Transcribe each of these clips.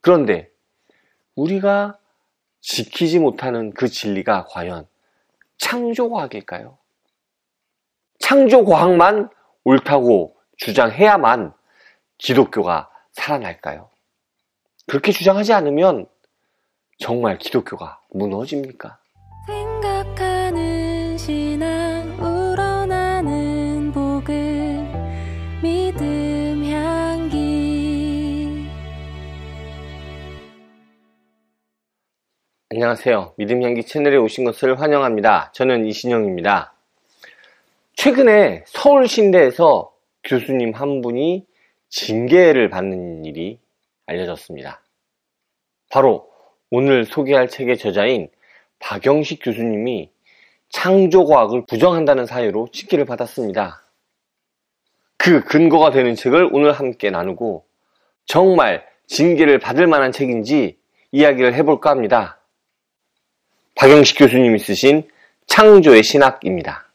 그런데 우리가 지키지 못하는 그 진리가 과연 창조과학일까요? 창조과학만 옳다고 주장해야만 기독교가 살아날까요? 그렇게 주장하지 않으면 정말 기독교가 무너집니까? 생각하는 신앙 우러나는 복음 믿음 향기. 안녕하세요. 믿음 향기 채널에 오신 것을 환영합니다. 저는 이신영입니다. 최근에 서울신대에서 교수님 한 분이 징계를 받는 일이 알려졌습니다. 바로 오늘 소개할 책의 저자인 박영식 교수님이 창조과학을 부정한다는 사유로 징계를 받았습니다. 그 근거가 되는 책을 오늘 함께 나누고 정말 징계를 받을 만한 책인지 이야기를 해볼까 합니다. 박영식 교수님이 쓰신 창조의 신학입니다.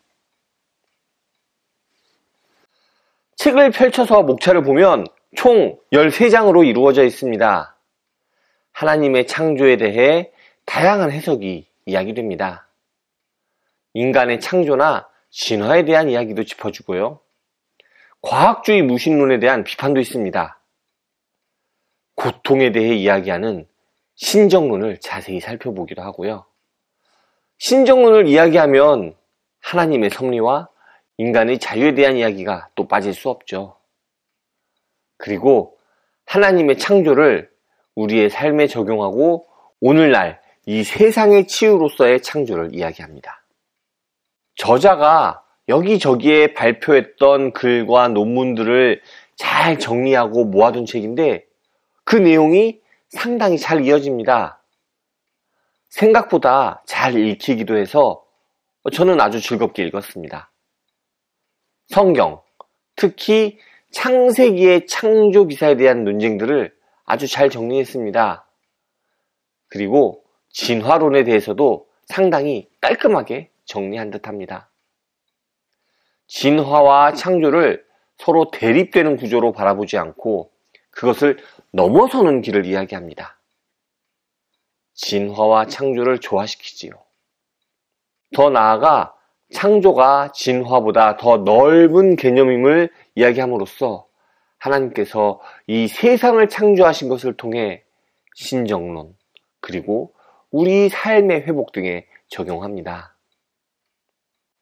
책을 펼쳐서 목차를 보면 총 13장으로 이루어져 있습니다. 하나님의 창조에 대해 다양한 해석이 이야기됩니다. 인간의 창조나 진화에 대한 이야기도 짚어주고요. 과학주의 무신론에 대한 비판도 있습니다. 고통에 대해 이야기하는 신정론을 자세히 살펴보기도 하고요. 신정론을 이야기하면 하나님의 섭리와 인간의 자유에 대한 이야기가 또 빠질 수 없죠. 그리고 하나님의 창조를 우리의 삶에 적용하고 오늘날 이 세상의 치유로서의 창조를 이야기합니다. 저자가 여기저기에 발표했던 글과 논문들을 잘 정리하고 모아둔 책인데 그 내용이 상당히 잘 이어집니다. 생각보다 잘 읽히기도 해서 저는 아주 즐겁게 읽었습니다. 성경, 특히 창세기의 창조 기사에 대한 논쟁들을 아주 잘 정리했습니다. 그리고 진화론에 대해서도 상당히 깔끔하게 정리한 듯합니다. 진화와 창조를 서로 대립되는 구조로 바라보지 않고 그것을 넘어서는 길을 이야기합니다. 진화와 창조를 조화시키지요. 더 나아가 창조가 진화보다 더 넓은 개념임을 이야기함으로써 하나님께서 이 세상을 창조하신 것을 통해 신정론 그리고 우리 삶의 회복 등에 적용합니다.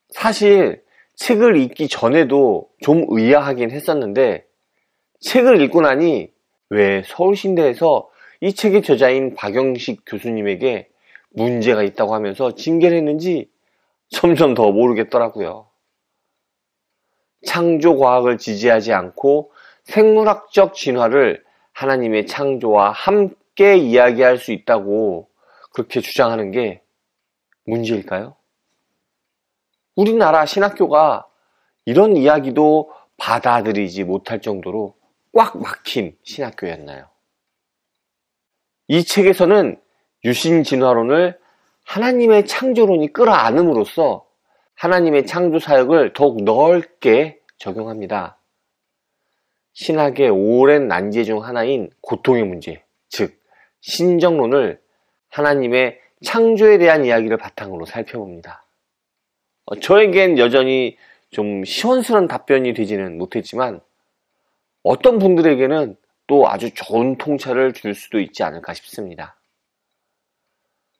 사실 책을 읽기 전에도 좀 의아하긴 했었는데 책을 읽고 나니 왜 서울신대에서 이 책의 저자인 박영식 교수님에게 문제가 있다고 하면서 징계를 했는지 점점 더 모르겠더라고요. 창조과학을 지지하지 않고 생물학적 진화를 하나님의 창조와 함께 이야기할 수 있다고 그렇게 주장하는 게 문제일까요? 우리나라 신학교가 이런 이야기도 받아들이지 못할 정도로 꽉 막힌 신학교였나요? 이 책에서는 유신진화론을 하나님의 창조론이 끌어안음으로써 하나님의 창조 사역을 더욱 넓게 적용합니다. 신학의 오랜 난제 중 하나인 고통의 문제, 즉 신정론을 하나님의 창조에 대한 이야기를 바탕으로 살펴봅니다. 저에겐 여전히 좀 시원스러운 답변이 되지는 못했지만 어떤 분들에게는 또 아주 좋은 통찰을 줄 수도 있지 않을까 싶습니다.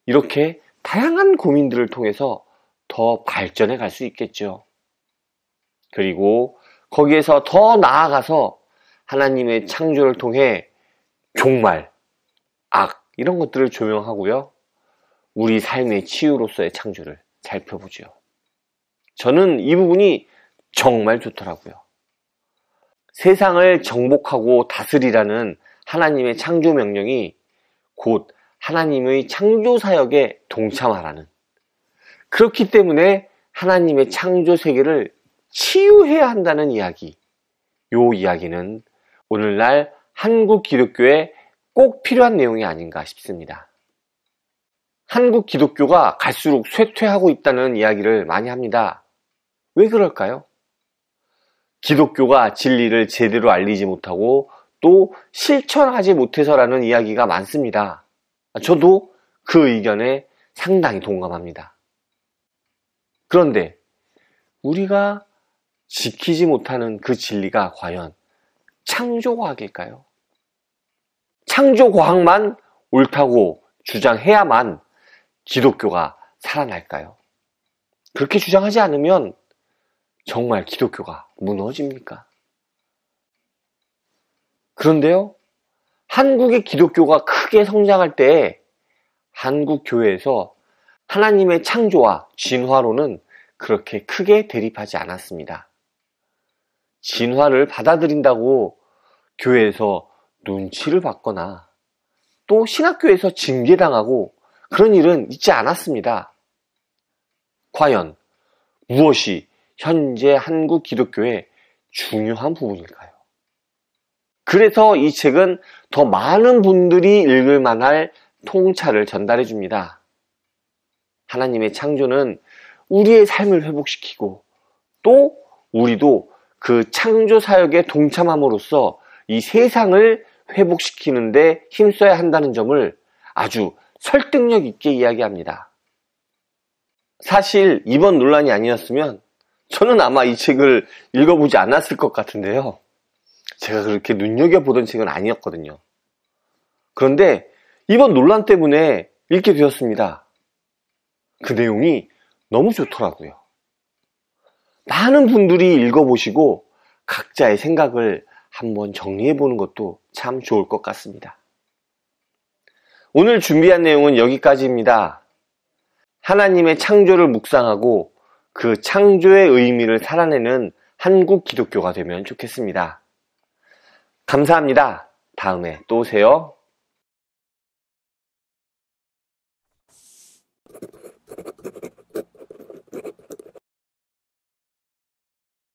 이렇게 다양한 고민들을 통해서 더 발전해 갈 수 있겠죠. 그리고 거기에서 더 나아가서 하나님의 창조를 통해 종말, 악 이런 것들을 조명하고요. 우리 삶의 치유로서의 창조를 살펴보죠. 저는 이 부분이 정말 좋더라고요. 세상을 정복하고 다스리라는 하나님의 창조 명령이 곧 하나님의 창조 사역에 동참하라는, 그렇기 때문에 하나님의 창조 세계를 치유해야 한다는 이야기, 요 이야기는 오늘날 한국 기독교에 꼭 필요한 내용이 아닌가 싶습니다. 한국 기독교가 갈수록 쇠퇴하고 있다는 이야기를 많이 합니다. 왜 그럴까요? 기독교가 진리를 제대로 알리지 못하고 또 실천하지 못해서라는 이야기가 많습니다. 저도 그 의견에 상당히 동감합니다. 그런데 우리가 지키지 못하는 그 진리가 과연 창조과학일까요? 창조과학만 옳다고 주장해야만 기독교가 살아날까요? 그렇게 주장하지 않으면 정말 기독교가 무너집니까? 그런데요, 한국의 기독교가 크게 성장할 때 한국 교회에서 하나님의 창조와 진화론은 그렇게 크게 대립하지 않았습니다. 진화를 받아들인다고 교회에서 눈치를 받거나 또 신학교에서 징계당하고 그런 일은 있지 않았습니다. 과연 무엇이 현재 한국 기독교의 중요한 부분일까요? 그래서 이 책은 더 많은 분들이 읽을 만할 통찰을 전달해 줍니다. 하나님의 창조는 우리의 삶을 회복시키고 또 우리도 그 창조 사역에 동참함으로써 이 세상을 회복시키는데 힘써야 한다는 점을 아주 설득력 있게 이야기합니다. 사실 이번 논란이 아니었으면 저는 아마 이 책을 읽어보지 않았을 것 같은데요. 제가 그렇게 눈여겨보던 책은 아니었거든요. 그런데 이번 논란 때문에 읽게 되었습니다. 그 내용이 너무 좋더라고요. 많은 분들이 읽어보시고 각자의 생각을 한번 정리해보는 것도 참 좋을 것 같습니다. 오늘 준비한 내용은 여기까지입니다. 하나님의 창조를 묵상하고 그 창조의 의미를 살아내는 한국 기독교가 되면 좋겠습니다. 감사합니다. 다음에 또 오세요.